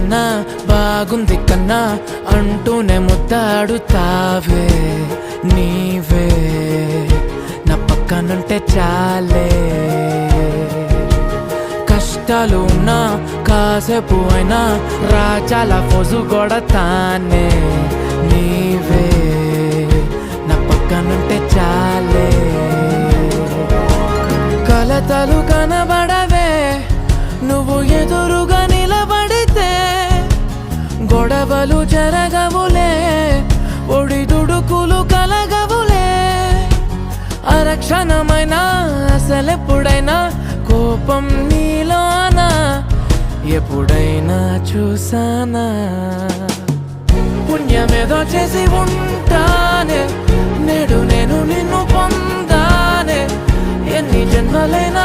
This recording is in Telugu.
కన్నా బాగుంది కన్నా అంటూనే ముద్దాడుతావే నీవే నా పక్కనుంటే చాలే. కష్టాలు ఉన్నా కాసేపు అయినా రాజాల ఫోజు కొడతానే నీవే నా పక్కనుంటే చాలే. కలతలు కనబడవే నువ్వు ఎదురుగా నిలబడితే, గొడవలు జరగవులే ఒడిదుడుకులు కలగవులే. అరక్షణమైనా అసలెప్పుడైనా కోపం నీలోనా ఎప్పుడైనా చూసానా? పుణ్యమేదో చేసి ఉంటానే నేడు నేను నిన్ను పొందానే. ఎన్ని జన్మలైనా